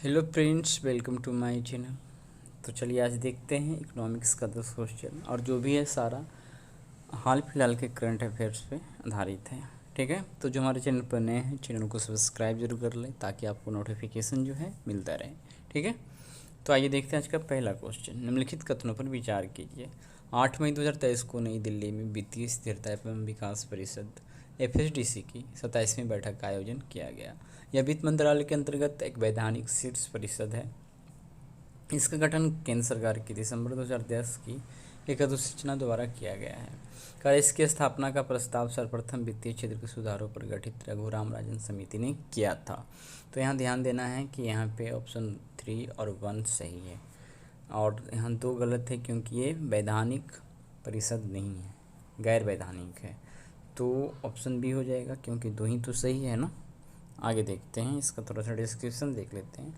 Hello friends, welcome to my channel. तो चलिए आज देखते हैं इकोनॉमिक्स का 10 क्वेश्चन और जो भी है सारा हाल फिलहाल के करंट अफेयर्स पे आधारित है। ठीक है, तो जो हमारे चैनल पर नए हैं चैनल को सब्सक्राइब जरूर कर लें ताकि आपको नोटिफिकेशन जो है मिलता रहे। ठीक है, तो आइए देखते हैं आज का पहला क्वेश्चन। निम्नलिखित कथनों पर विचार कीजिए। 8 मई 2023 को नई दिल्ली में वित्तीय स्थिरता एवं विकास परिषद FSDC की 27वीं बैठक का आयोजन किया गया। यह वित्त मंत्रालय के अंतर्गत एक वैधानिक शीर्ष परिषद है। इसका गठन केंद्र सरकार की दिसंबर 2010 की एक अधिसूचना द्वारा किया गया है। कर इसकी स्थापना का प्रस्ताव सर्वप्रथम वित्तीय क्षेत्र के सुधारों पर गठित रघुराम राजन समिति ने किया था। तो यहाँ ध्यान देना है कि यहाँ पे ऑप्शन 3 और 1 सही है और यहाँ 2 गलत है क्योंकि ये वैधानिक परिषद नहीं है, गैर वैधानिक है। तो ऑप्शन बी हो जाएगा क्योंकि 2 ही तो सही है ना। आगे देखते हैं, इसका थोड़ा सा डिस्क्रिप्शन देख लेते हैं।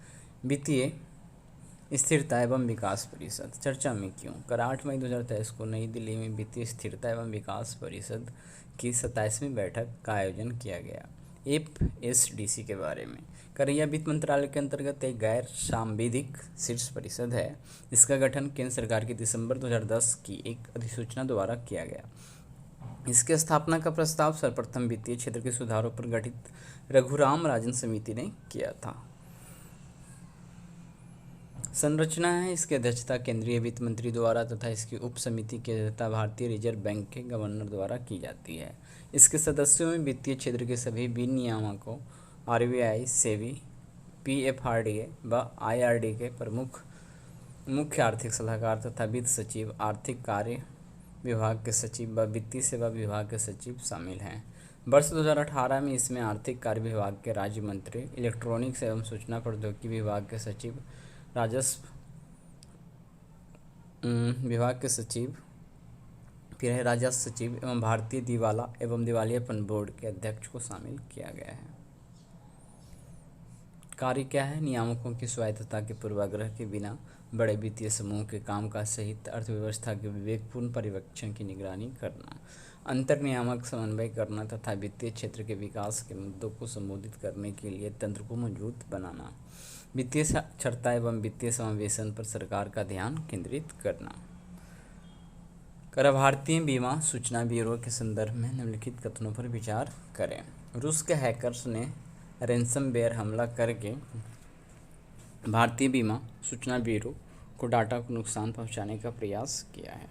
वित्तीय स्थिरता एवं विकास परिषद चर्चा में क्यों। कर 8 मई 2023 को नई दिल्ली में वित्तीय स्थिरता एवं विकास परिषद की 27वीं बैठक का आयोजन किया गया। FSDC के बारे में। कर यह वित्त मंत्रालय के अंतर्गत एक गैर सांविधिक शीर्ष परिषद है। इसका गठन केंद्र सरकार की दिसंबर 2010 की एक अधिसूचना द्वारा किया गया। इसके स्थापना का प्रस्ताव सर्वप्रथम वित्तीय क्षेत्र के सुधारों पर गठित रघुराम राजन समिति ने किया था। संरचना है, इसकी अध्यक्षता केंद्रीय वित्त मंत्री द्वारा तथा इसकी उप समिति की अध्यक्षता भारतीय रिजर्व बैंक के गवर्नर द्वारा की जाती है। इसके सदस्यों में वित्तीय क्षेत्र के सभी विनियामकों RBI, सेबी, PFRDA व IRD के प्रमुख मुख्य आर्थिक सलाहकार तथा वित्त सचिव, आर्थिक कार्य विभाग के सचिव व वित्तीय सेवा विभाग के सचिव शामिल हैं। वर्ष 2018 में इसमें आर्थिक कार्य विभाग के राज्य मंत्री, इलेक्ट्रॉनिक्स एवं सूचना प्रौद्योगिकी विभाग के सचिव, राजस्व विभाग के सचिव, फिर है राजस्व सचिव एवं भारतीय दिवाला एवं दिवालियापन बोर्ड के अध्यक्ष को शामिल किया गया है। कार्य क्या है, नियामकों की स्वायत्तता के पूर्वाग्रह के बिना बड़े वित्तीय समूह के कामकाज सहित अर्थव्यवस्था के विवेकपूर्ण पर्यवेक्षण की निगरानी करना, अंतर नियामक समन्वय करना तथा वित्तीय क्षेत्र के विकास के मुद्दों को संबोधित करने के लिए तंत्र को मजबूत बनाना, वित्तीय साक्षरता एवं वित्तीय समावेशन पर सरकार का ध्यान केंद्रित करना। कर भारतीय बीमा सूचना ब्यूरो के संदर्भ में निम्नलिखित कथनों पर विचार करें। रूस के हैकर्स ने रैनसमवेयर हमला करके भारतीय बीमा सूचना ब्यूरो को डाटा को नुकसान पहुंचाने का प्रयास किया है।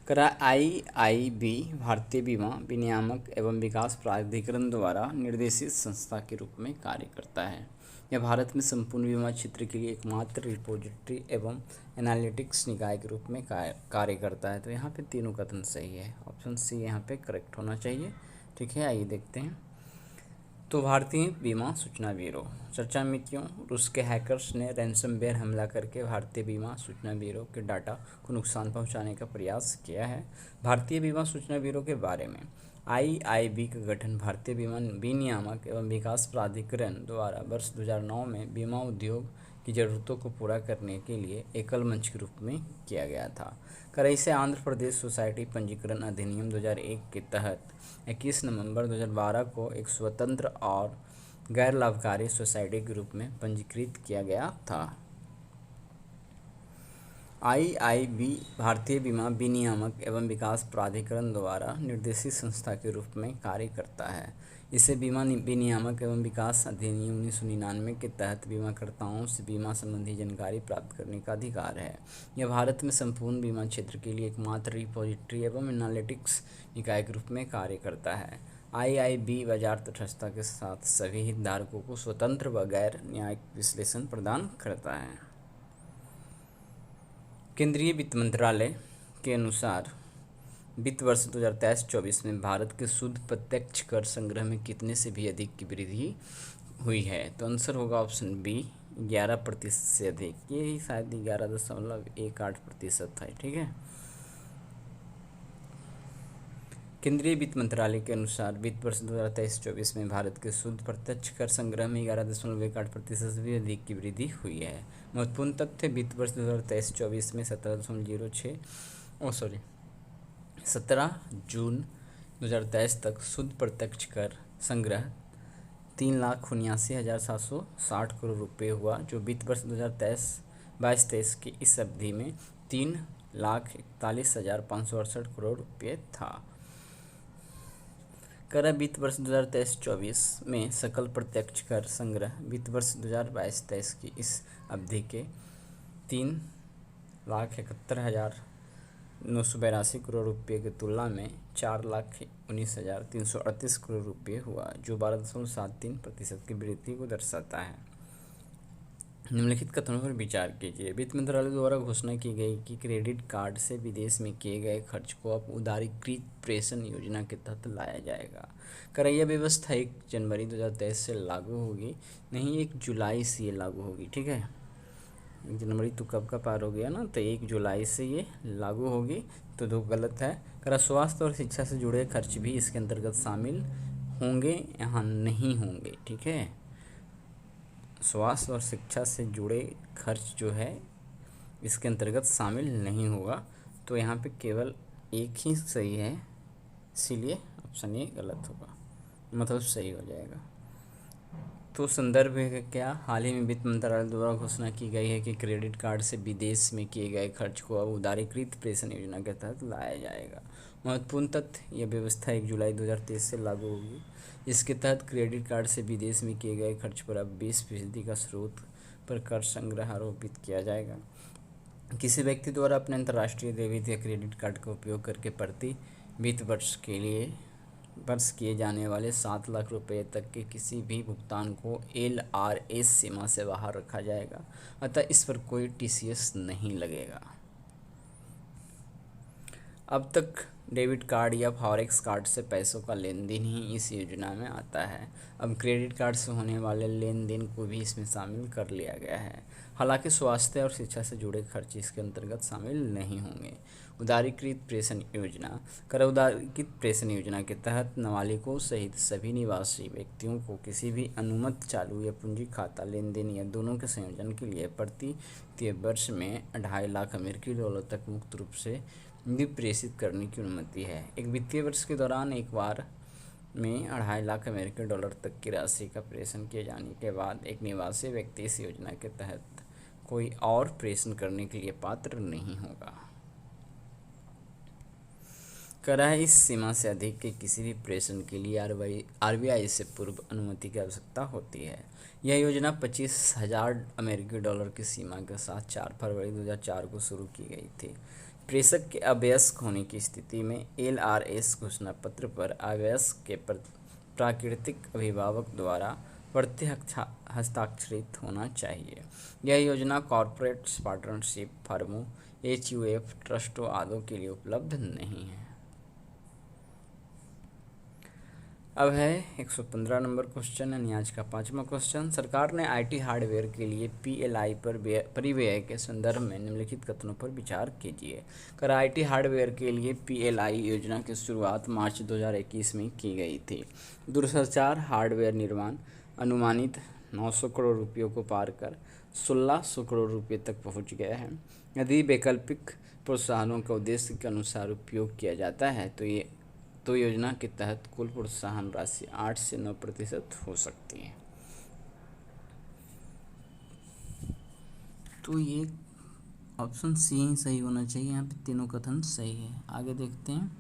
कर IIB भारतीय बीमा विनियामक एवं विकास प्राधिकरण द्वारा निर्देशित संस्था के रूप में कार्य करता है। यह भारत में संपूर्ण बीमा क्षेत्र के लिए एकमात्र रिपोजिटरी एवं एनालिटिक्स निकाय के रूप में कार्य करता है। तो यहाँ पे तीनों कथन सही है, ऑप्शन सी यहाँ पे करेक्ट होना चाहिए। ठीक है, आइए देखते हैं। तो भारतीय बीमा सूचना ब्यूरो चर्चा में क्यों। रूस के हैकर्स ने रैनसमवेयर हमला करके भारतीय बीमा सूचना ब्यूरो के डाटा को नुकसान पहुंचाने का प्रयास किया है। भारतीय बीमा सूचना ब्यूरो के बारे में। IIB का गठन भारतीय बीमा विनियामक एवं विकास प्राधिकरण द्वारा वर्ष 2009 में बीमा उद्योग की ज़रूरतों को पूरा करने के लिए एकल मंच के रूप में किया गया था। कर इसे आंध्र प्रदेश सोसाइटी पंजीकरण अधिनियम 2001 के तहत 21 नवंबर 2012 को एक स्वतंत्र और गैर लाभकारी सोसाइटी के रूप में पंजीकृत किया गया था। IIB भारतीय बीमा विनियामक एवं विकास प्राधिकरण द्वारा निर्देशित संस्था के रूप में कार्य करता है। इसे बीमा विनियामक एवं विकास अधिनियम 1999 के तहत बीमाकर्ताओं से बीमा संबंधी जानकारी प्राप्त करने का अधिकार है। यह भारत में संपूर्ण बीमा क्षेत्र के लिए एकमात्र रिपोजिटरी एवं एनालिटिक्स निकाय के रूप में कार्य करता है। IIB बाजार तटस्थता के साथ सभी हितधारकों को स्वतंत्र व गैर न्यायिक विश्लेषण प्रदान करता है। केंद्रीय वित्त मंत्रालय के अनुसार वित्त वर्ष 2023-24 में भारत के शुद्ध प्रत्यक्ष कर संग्रह में कितने से भी अधिक की वृद्धि हुई है। तो आंसर होगा ऑप्शन बी, 11% से अधिक। ये ही शायद 11.18% है। ठीक है, केंद्रीय वित्त मंत्रालय के अनुसार वित्त वर्ष 2023-24 में भारत के शुद्ध प्रत्यक्ष कर संग्रह में 11.18% से भी अधिक की वृद्धि हुई है। महत्वपूर्ण तथ्य, वित्त वर्ष 2023-24 में 17 जून 2023 तक शुद्ध प्रत्यक्ष कर संग्रह 3,79,760 करोड़ रुपये हुआ, जो वित्त वर्ष 2022-23 की इस अवधि में 3,41,568 करोड़ रुपये था। कर वित्त वर्ष 2023-24 में सकल प्रत्यक्ष कर संग्रह वित्त वर्ष 2022-23 की इस अवधि के 3,71,982 करोड़ रुपये की तुलना में 4,19,338 करोड़ रुपये हुआ, जो 12.73% की वृद्धि को दर्शाता है। निम्नलिखित कथनों पर विचार कीजिए। वित्त मंत्रालय द्वारा घोषणा की गई कि क्रेडिट कार्ड से विदेश में किए गए खर्च को अब उदारीकृत प्रेषण योजना के तहत लाया जाएगा। कर यह व्यवस्था 1 जनवरी 2023 से लागू होगी, नहीं 1 जुलाई से ये लागू होगी। ठीक है, 1 जनवरी तो कब का पार हो गया ना, तो 1 जुलाई से ये लागू होगी, तो दो गलत है। कर स्वास्थ्य और शिक्षा से जुड़े खर्च भी इसके अंतर्गत शामिल होंगे, यहाँ नहीं होंगे। ठीक है, स्वास्थ्य और शिक्षा से जुड़े खर्च जो है इसके अंतर्गत शामिल नहीं होगा, तो यहाँ पे केवल एक ही सही है, इसीलिए ऑप्शन ए गलत होगा, मतलब सही हो जाएगा। तो संदर्भ है क्या, हाल ही में वित्त मंत्रालय द्वारा घोषणा की गई है कि क्रेडिट कार्ड से विदेश में किए गए खर्च को अब उदारीकृत प्रेषण योजना के तहत लाया जाएगा। महत्वपूर्ण तथ्य, यह व्यवस्था 1 जुलाई 2023 से लागू होगी। इसके तहत क्रेडिट कार्ड से विदेश में किए गए खर्च पर अब 20% का स्रोत पर कर संग्रह आरोपित किया जाएगा। किसी व्यक्ति द्वारा अपने अंतर्राष्ट्रीय डेबिट या क्रेडिट कार्ड का उपयोग करके प्रति वित्त वर्ष किए जाने वाले 7 लाख रुपये तक के किसी भी भुगतान को LRS सीमा से बाहर रखा जाएगा, अतः इस पर कोई TCS नहीं लगेगा। अब तक डेबिट कार्ड या फॉरेक्स कार्ड से पैसों का लेन देन ही इस योजना में आता है। अब क्रेडिट कार्ड से होने वाले लेन देन को भी इसमें शामिल कर लिया गया है। हालांकि स्वास्थ्य और शिक्षा से जुड़े खर्च इसके अंतर्गत शामिल नहीं होंगे। उदारीकृत प्रेषण योजना, कर उदारीकृत प्रेषण योजना के तहत नाबालिगों सहित सभी निवासी व्यक्तियों को किसी भी अनुमत चालू या पूंजी खाता लेन देन या दोनों के संयोजन के लिए प्रति वित्तीय वर्ष में 2.5 लाख अमेरिकी डॉलर तक मुक्त रूप से प्रेषित करने की अनुमति है। एक वित्तीय वर्ष के दौरान एक बार में 2.5 लाख अमेरिकी डॉलर तक की राशि का प्रेषण किए जाने के बाद एक निवासी व्यक्ति इस योजना के तहत कोई और प्रेषण करने के लिए पात्र नहीं होगा। करार इस सीमा से अधिक के किसी भी प्रेषण के लिए RBI से पूर्व अनुमति की आवश्यकता होती है। यह योजना 25,000 अमेरिकी डॉलर की सीमा के साथ 4 फरवरी 2004 को शुरू की गई थी। प्रेषक के अवयस्क होने की स्थिति में LRS घोषणा पत्र पर अवयस्क के प्राकृतिक अभिभावक द्वारा हस्ताक्षरित होना चाहिए। यह योजना कॉर्पोरेट पार्टनरशिप फर्मों, HUF, ट्रस्टों आदि के लिए उपलब्ध नहीं है। अब है 115 नंबर क्वेश्चन यानी आज का 5वां क्वेश्चन। सरकार ने IT हार्डवेयर के लिए PLI पर परिव्यय के संदर्भ में निम्नलिखित कथनों पर विचार कीजिए। कर IT हार्डवेयर के लिए PLI योजना की शुरुआत मार्च 2021 में की गई थी। दूरसंचार हार्डवेयर निर्माण अनुमानित 900 करोड़ रुपयों को पार कर 1600 करोड़ रुपये तक पहुँच गया है। यदि वैकल्पिक प्रोत्साहनों का उद्देश्य के अनुसार उपयोग किया जाता है तो योजना के तहत कुल प्रोत्साहन राशि 8 से 9% हो सकती है। तो ये ऑप्शन सी ही सही होना चाहिए, यहाँ पे तीनों कथन सही है। आगे देखते हैं।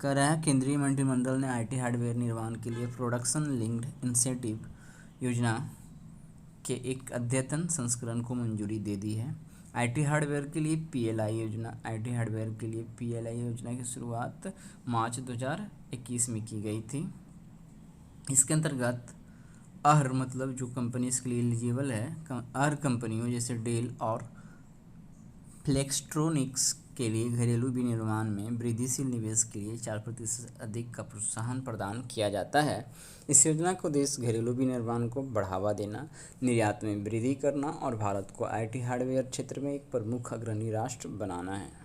कह रहा है केंद्रीय मंत्रिमंडल ने IT हार्डवेयर निर्माण के लिए प्रोडक्शन लिंक्ड इंसेंटिव योजना के एक अद्यतन संस्करण को मंजूरी दे दी है। IT हार्डवेयर के लिए PLI योजना की शुरुआत मार्च 2021 में की गई थी। इसके अंतर्गत मतलब जो कंपनी इसके लिए एलिजिबल है, कंपनियों जैसे डेल और फ्लेक्सट्रॉनिक्स के लिए घरेलू विनिर्माण में वृद्धिशील निवेश के लिए 4% अधिक का प्रोत्साहन प्रदान किया जाता है। इस योजना का उद्देश्य घरेलू विनिर्माण को बढ़ावा देना, निर्यात में वृद्धि करना और भारत को IT हार्डवेयर क्षेत्र में एक प्रमुख अग्रणी राष्ट्र बनाना है।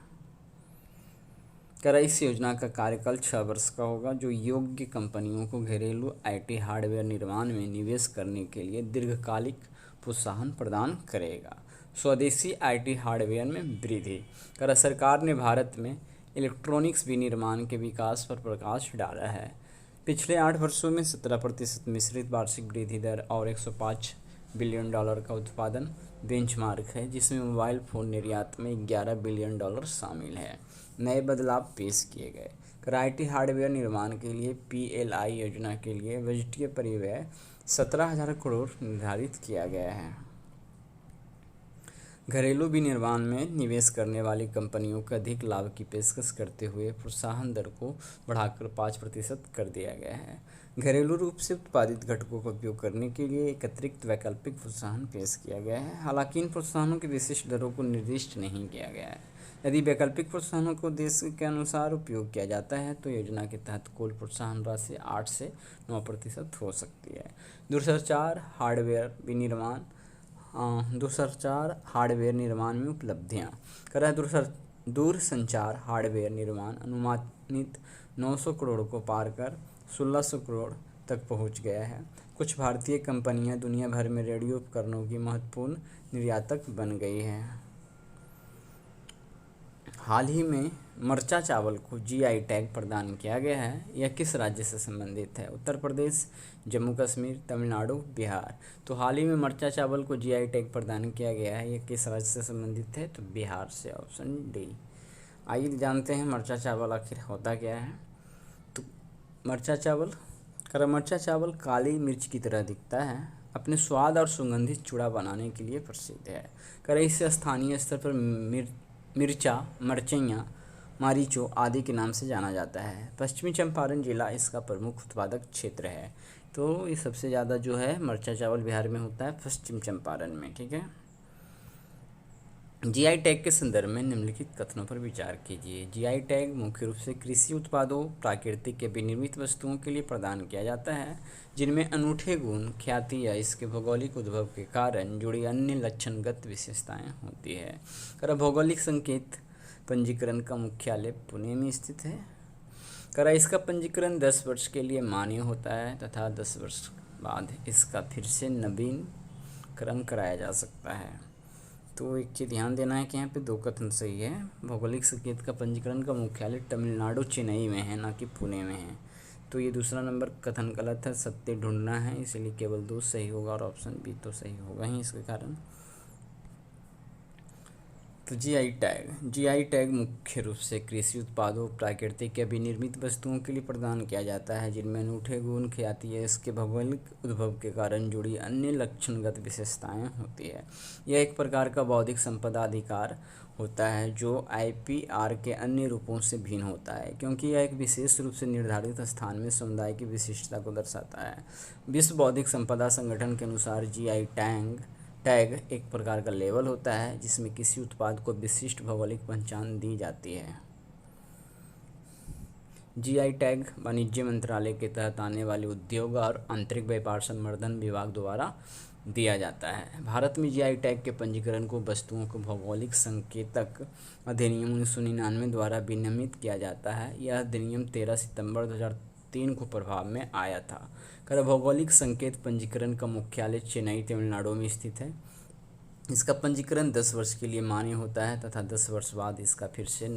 इस योजना का कार्यकाल 6 वर्ष का होगा, जो योग्य कंपनियों को घरेलू IT हार्डवेयर निर्माण में निवेश करने के लिए दीर्घकालिक प्रोत्साहन प्रदान करेगा। स्वदेशी IT हार्डवेयर में वृद्धि। सरकार ने भारत में इलेक्ट्रॉनिक्स विनिर्माण के विकास पर प्रकाश डाला है। पिछले 8 वर्षों में 17% मिश्रित वार्षिक वृद्धि दर और $105 बिलियन का उत्पादन बेंचमार्क है, जिसमें मोबाइल फ़ोन निर्यात में $11 बिलियन शामिल है। नए बदलाव पेश किए गए। आईटी हार्डवेयर निर्माण के लिए PLI योजना के लिए बजटीय परिव्यय 17,000 करोड़ निर्धारित किया गया है। घरेलू विनिर्माण में निवेश करने वाली कंपनियों को अधिक लाभ की पेशकश करते हुए प्रोत्साहन दर को बढ़ाकर 5% कर दिया गया है। घरेलू रूप से उत्पादित घटकों का उपयोग करने के लिए एक अतिरिक्त वैकल्पिक प्रोत्साहन पेश किया गया है। हालांकि इन प्रोत्साहनों की विशिष्ट दरों को निर्दिष्ट नहीं किया गया है। यदि वैकल्पिक प्रोत्साहनों को देश के अनुसार उपयोग किया जाता है तो योजना के तहत कुल प्रोत्साहन राशि 8 से 9% हो सकती है। दूरसंचार हार्डवेयर निर्माण में उपलब्धियाँ। दूरसंचार हार्डवेयर निर्माण अनुमानित 900 करोड़ को पार कर 1600 करोड़ तक पहुंच गया है। कुछ भारतीय कंपनियां दुनिया भर में रेडियो उपकरणों की महत्वपूर्ण निर्यातक बन गई हैं। हाल ही में मर्चा चावल को GI टैग प्रदान किया गया है। यह किस राज्य से संबंधित है? उत्तर प्रदेश, जम्मू कश्मीर, तमिलनाडु, बिहार। तो हाल ही में मर्चा चावल को GI टैग प्रदान किया गया है। यह किस राज्य से संबंधित है? तो बिहार से, ऑप्शन डी। आइए जानते हैं मर्चा चावल आखिर होता क्या है। तो मर्चा चावल काली मिर्च की तरह दिखता है। अपने स्वाद और सुगंधित चूड़ा बनाने के लिए प्रसिद्ध है। इसे स्थानीय स्तर पर मिर्चा, मरचैया, मारीचो आदि के नाम से जाना जाता है। पश्चिमी चंपारण जिला इसका प्रमुख उत्पादक क्षेत्र है। तो ये सबसे ज़्यादा जो है मर्चा चावल बिहार में होता है, पश्चिम चंपारण में। ठीक है। GI टैग के संदर्भ में निम्नलिखित कथनों पर विचार कीजिए। GI टैग मुख्य रूप से कृषि उत्पादों, प्राकृतिक या विनिर्मित वस्तुओं के लिए प्रदान किया जाता है जिनमें अनूठे गुण, ख्याति या इसके भौगोलिक उद्भव के कारण जुड़ी अन्य लक्षणगत विशेषताएं होती है। भौगोलिक संकेत पंजीकरण का मुख्यालय पुणे में स्थित है। इसका पंजीकरण 10 वर्ष के लिए मान्य होता है तथा 10 वर्ष बाद इसका फिर से नवीनीकरण कराया जा सकता है। तो एक चीज़ ध्यान देना है कि यहाँ पे 2 कथन सही है। भौगोलिक संकेत का पंजीकरण का मुख्यालय तमिलनाडु चेन्नई में है, ना कि पुणे में है। तो ये दूसरा नंबर कथन गलत है, सत्य ढूंढना है, इसलिए केवल 2 सही होगा और ऑप्शन बी तो सही होगा ही इसके कारण। तो GI टैग मुख्य रूप से कृषि उत्पादों, प्राकृतिक या विनिर्मित वस्तुओं के लिए प्रदान किया जाता है जिनमें अनूठे गुण, ख्याति या इसके भौगोलिक उद्भव के कारण जुड़ी अन्य लक्षणगत विशेषताएं होती है। यह एक प्रकार का बौद्धिक संपदा अधिकार होता है जो IPR के अन्य रूपों से भिन्न होता है, क्योंकि यह एक विशेष रूप से निर्धारित स्थान में समुदाय की विशिष्टता को दर्शाता है। विश्व बौद्धिक संपदा संगठन के अनुसार GI टैग एक प्रकार का लेबल होता है जिसमें किसी उत्पाद को विशिष्ट भौगोलिक पहचान दी जाती है। GI टैग वाणिज्य मंत्रालय के तहत आने वाले उद्योग और आंतरिक व्यापार संवर्धन विभाग द्वारा दिया जाता है। भारत में GI टैग के पंजीकरण को वस्तुओं को भौगोलिक संकेतक अधिनियम 1999 द्वारा विनियमित किया जाता है। यह अधिनियम 13 सितंबर 2003 को प्रभाव में आया था। भौगोलिक संकेत पंजीकरण का मुख्यालय चेन्नई, तमिलनाडु में स्थित है। इसका पंजीकरण 10 वर्ष के लिए मान्य होता है तथा 10 वर्ष बाद इसका फिर से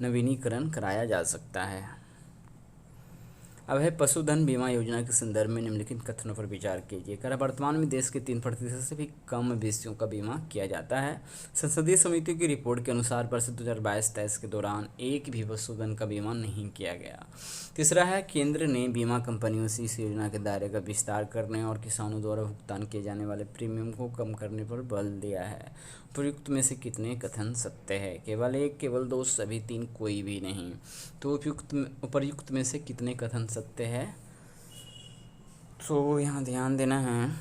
नवीनीकरण कराया जा सकता है। अब है पशुधन बीमा योजना के संदर्भ में निम्नलिखित कथनों पर विचार कीजिए। वर्तमान में देश के 3% से भी कम मवेशियों का बीमा किया जाता है। संसदीय समिति की रिपोर्ट के अनुसार वर्ष 2022-23 के दौरान एक भी पशुधन का बीमा नहीं किया गया। तीसरा है केंद्र ने बीमा कंपनियों से इस योजना के दायरे का विस्तार करने और किसानों द्वारा भुगतान किए जाने वाले प्रीमियम को कम करने पर बल दिया है। उपयुक्त में से कितने कथन सत्य है? केवल 1, केवल 2, सभी 3, कोई भी नहीं। तो उपर्युक्त में से कितने कथन सत्य है? तो यहाँ ध्यान देना है,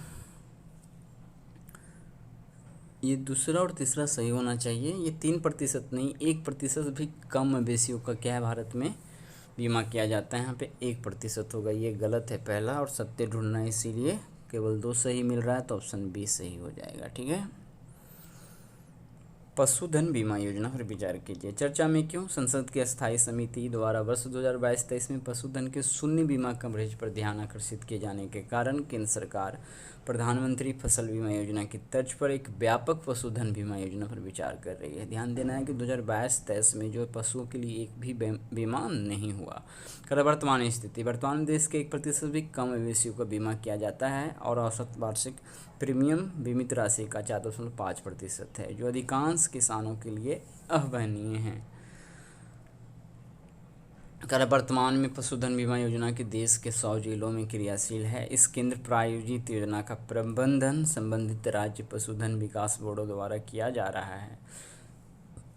ये दूसरा और तीसरा सही होना चाहिए। ये 3% नहीं, 1% भी कम मवेशियों का क्या है भारत में बीमा किया जाता है। यहाँ पे 1% होगा, ये गलत है पहला, और सत्य ढूंढना है, इसीलिए केवल 2 सही मिल रहा है, तो ऑप्शन बी सही हो जाएगा। ठीक है। पशुधन बीमा योजना पर विचार कीजिए। चर्चा में क्यों? संसद की अस्थायी समिति द्वारा वर्ष 2022-23 में पशुधन के शून्य बीमा कवरेज पर ध्यान आकर्षित किए जाने के कारण केंद्र सरकार प्रधानमंत्री फसल बीमा योजना की तर्ज पर एक व्यापक पशुधन बीमा योजना पर विचार कर रही है। ध्यान देना है कि 2022-23 में जो पशुओं के लिए एक भी बीमा नहीं हुआ। वर्तमान स्थिति, वर्तमान में देश के 1% भी कम मवेशियों का बीमा किया जाता है और औसत वार्षिक प्रीमियम बीमित राशि का 4.5% है, जो अधिकांश किसानों के लिए अवहनीय है। वर्तमान में पशुधन बीमा योजना के देश के 100 जिलों में क्रियाशील है। इस केंद्र प्रायोजित योजना का प्रबंधन संबंधित राज्य पशुधन विकास बोर्डों द्वारा किया जा रहा है।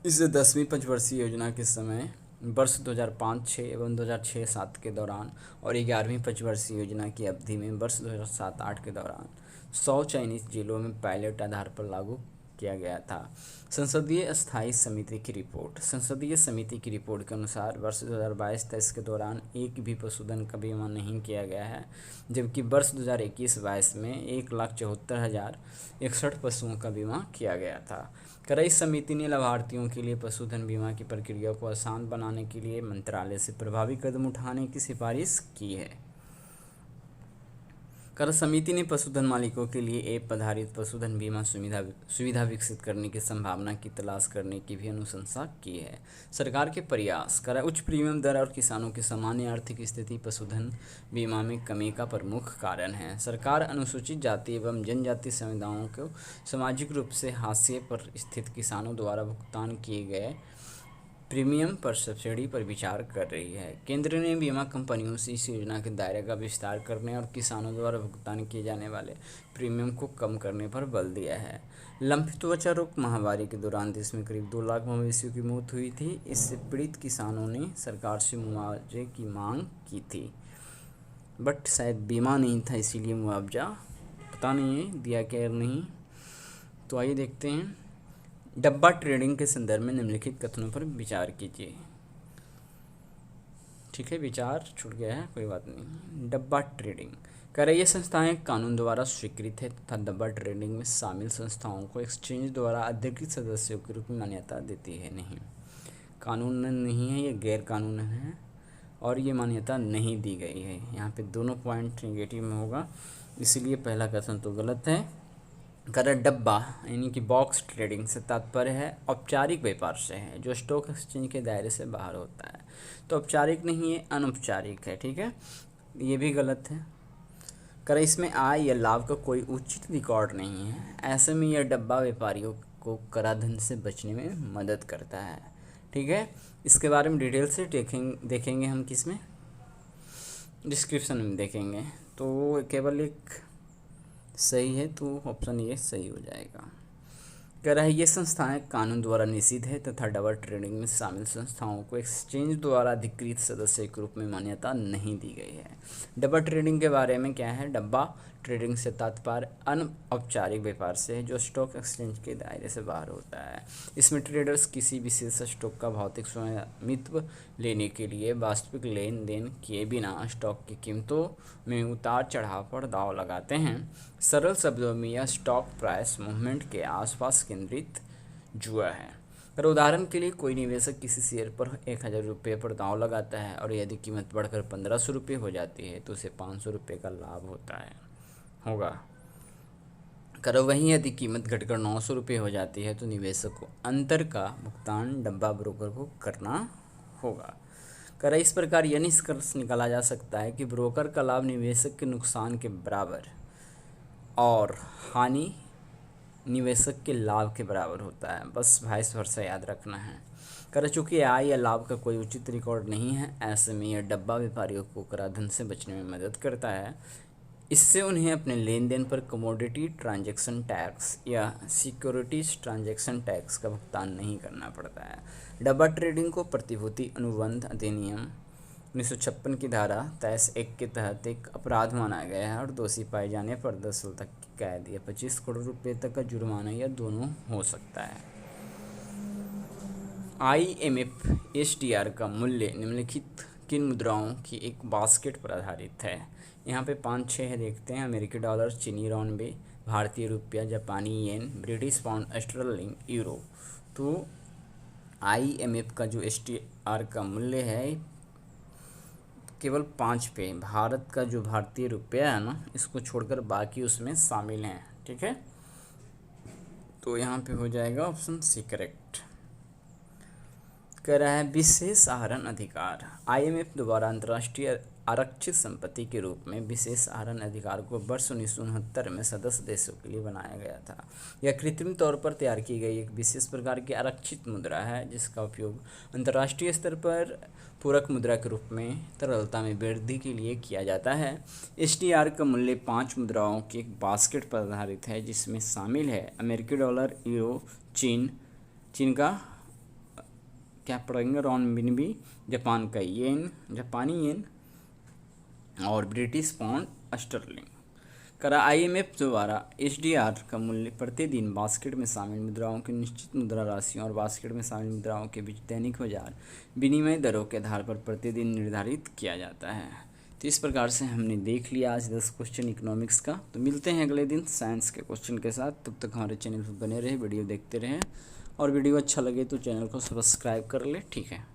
इसे 10वीं पंचवर्षीय योजना के समय वर्ष 2005-06 एवं 2006-07 के दौरान और 11वीं पंचवर्षीय योजना की अवधि में वर्ष 2007-08 के दौरान 100 चयनित जिलों में पायलट आधार पर लागू किया गया था। संसदीय अस्थायी समिति की रिपोर्ट, संसदीय समिति की रिपोर्ट के अनुसार वर्ष 2022-23 के दौरान एक भी पशुधन का बीमा नहीं किया गया है, जबकि वर्ष 2021-22 में 1,74,061 पशुओं का बीमा किया गया था। इस समिति ने लाभार्थियों के लिए पशुधन बीमा की प्रक्रिया को आसान बनाने के लिए मंत्रालय से प्रभावी कदम उठाने की सिफारिश की है। समिति ने पशुधन मालिकों के लिए ऐप आधारित पशुधन बीमा सुविधा विकसित करने की संभावना की तलाश करने की भी अनुशंसा की है। सरकार के प्रयास, उच्च प्रीमियम दर और किसानों की सामान्य आर्थिक स्थिति पशुधन बीमा में कमी का प्रमुख कारण है। सरकार अनुसूचित जाति एवं जनजाति समुदायों को सामाजिक रूप से हाशिए पर स्थित किसानों द्वारा भुगतान किए गए प्रीमियम पर सब्सिडी पर विचार कर रही है। केंद्र ने बीमा कंपनियों से इस योजना के दायरे का विस्तार करने और किसानों द्वारा भुगतान किए जाने वाले प्रीमियम को कम करने पर बल दिया है। लंपित त्वचा रोग महामारी के दौरान देश में करीब 2 लाख मवेशियों की मौत हुई थी। इससे पीड़ित किसानों ने सरकार से मुआवजे की मांग की थी, बट शायद बीमा नहीं था, इसीलिए मुआवजा पता नहीं है दिया क्या नहीं। तो आइए देखते हैं। डब्बा ट्रेडिंग के संदर्भ में निम्नलिखित कथनों पर विचार कीजिए। ठीक है, विचार छूट गया है, कोई बात नहीं। डब्बा ट्रेडिंग, ये संस्थाएं कानून द्वारा स्वीकृत है तथा डब्बा ट्रेडिंग में शामिल संस्थाओं को एक्सचेंज द्वारा अधिकृत सदस्यों के रूप में मान्यता देती है। नहीं, कानून नहीं है, ये गैर कानून है और ये मान्यता नहीं दी गई है। यहाँ पे दोनों पॉइंट नेगेटिव में होगा, इसीलिए पहला कथन तो गलत है। डब्बा यानी कि बॉक्स ट्रेडिंग से तात्पर्य है औपचारिक व्यापार से है, जो स्टॉक एक्सचेंज के दायरे से बाहर होता है। तो औपचारिक नहीं है, अनौपचारिक है। ठीक है, ये भी गलत है। इसमें आय या लाभ का कोई उचित रिकॉर्ड नहीं है। ऐसे में यह डब्बा व्यापारियों को कराधान से बचने में मदद करता है। ठीक है, इसके बारे में डिटेल से देखेंगे हम किसमें, डिस्क्रिप्शन में देखेंगे। तो केवल एक सही है, तो ऑप्शन ये सही हो जाएगा। ये संस्थाएं कानून द्वारा निषिद्ध है तथा डब्बा ट्रेडिंग में शामिल संस्थाओं को एक्सचेंज द्वारा अधिकृत सदस्य के रूप में मान्यता नहीं दी गई है। डब्बा ट्रेडिंग के बारे में क्या है? डब्बा ट्रेडिंग से तात्पर्य अनौपचारिक व्यापार से है, जो स्टॉक एक्सचेंज के दायरे से बाहर होता है। इसमें ट्रेडर्स किसी विशेष स्टॉक का भौतिक स्वामित्व लेने के लिए वास्तविक लेन देन किए बिना स्टॉक की कीमतों में उतार चढ़ाव पर दांव लगाते हैं। सरल शब्दों में यह स्टॉक प्राइस मूवमेंट के आसपास केंद्रित जुआ है। उदाहरण के लिए कोई निवेशक किसी शेयर पर 1,000 रुपये पर दांव लगाता है और यदि कीमत बढ़कर 1,500 रुपये हो जाती है तो उसे 500 रुपये का लाभ होगा। वहीं यदि कीमत घटकर 900 रुपये हो जाती है तो निवेशक को अंतर का भुगतान डब्बा ब्रोकर को करना होगा। इस प्रकार यह निष्कर्ष निकाला जा सकता है कि ब्रोकर का लाभ निवेशक के नुकसान के बराबर और हानि निवेशक के लाभ के बराबर होता है। बस वाइस वर्सा याद रखना है। चूँकि आय या लाभ का कोई उचित रिकॉर्ड नहीं है, ऐसे में यह डब्बा व्यापारियों को कराधान से बचने में मदद करता है। इससे उन्हें अपने लेन देन पर कमोडिटी ट्रांजैक्शन टैक्स या सिक्योरिटीज ट्रांजैक्शन टैक्स का भुगतान नहीं करना पड़ता है। डब्बा ट्रेडिंग को प्रतिभूति अनुबंध अधिनियम 1956 की धारा 23(1) के तहत एक अपराध माना गया है और दोषी पाए जाने पर 10 साल तक की कैद या 25 करोड़ रुपए तक का जुर्माना या दोनों हो सकता है। IMF SDR का मूल्य निम्नलिखित किन मुद्राओं की एक बास्केट पर आधारित है? यहाँ पे 5-6 है, देखते हैं। अमेरिकी डॉलर, चीनी रॉनबे, भारतीय रुपया, जापानी येन, ब्रिटिश पाउंड स्टर्लिंग, यूरो। तो IMF का जो SDR का मूल्य है केवल 5 पे, भारत का जो भारतीय रुपया है ना, इसको छोड़कर बाकी उसमें शामिल हैं। ठीक है, तो यहाँ पे हो जाएगा ऑप्शन सी करेक्ट। कह रहा है विशेष आहरण अधिकार। IMF द्वारा अंतर्राष्ट्रीय आरक्षित संपत्ति के रूप में विशेष आहरण अधिकार को वर्ष 1969 में सदस्य देशों के लिए बनाया गया था। यह कृत्रिम तौर पर तैयार की गई एक विशेष प्रकार की आरक्षित मुद्रा है जिसका उपयोग अंतर्राष्ट्रीय स्तर पर पूरक मुद्रा के रूप में तरलता में वृद्धि के लिए किया जाता है। SDR का मूल्य 5 मुद्राओं के एक बास्केट पर आधारित है जिसमें शामिल है अमेरिकी डॉलर, यूरो, चीन का क्या पड़ेंगे रॉनबिनबी, जापान का जापानी येन और ब्रिटिश पाउंड स्टर्लिंग। करा IMF द्वारा SDR का मूल्य प्रतिदिन बास्केट में शामिल मुद्राओं की निश्चित मुद्रा राशियों और बास्केट में शामिल मुद्राओं के बीच दैनिक बाजार विनिमय दरों के आधार पर प्रतिदिन निर्धारित किया जाता है। तो इस प्रकार से हमने देख लिया आज 10 क्वेश्चन इकोनॉमिक्स का। तो मिलते हैं अगले दिन साइंस के क्वेश्चन के साथ। तब तक हमारे चैनल पर बने रहे, वीडियो देखते रहें और वीडियो अच्छा लगे तो चैनल को सब्सक्राइब कर ले। ठीक है।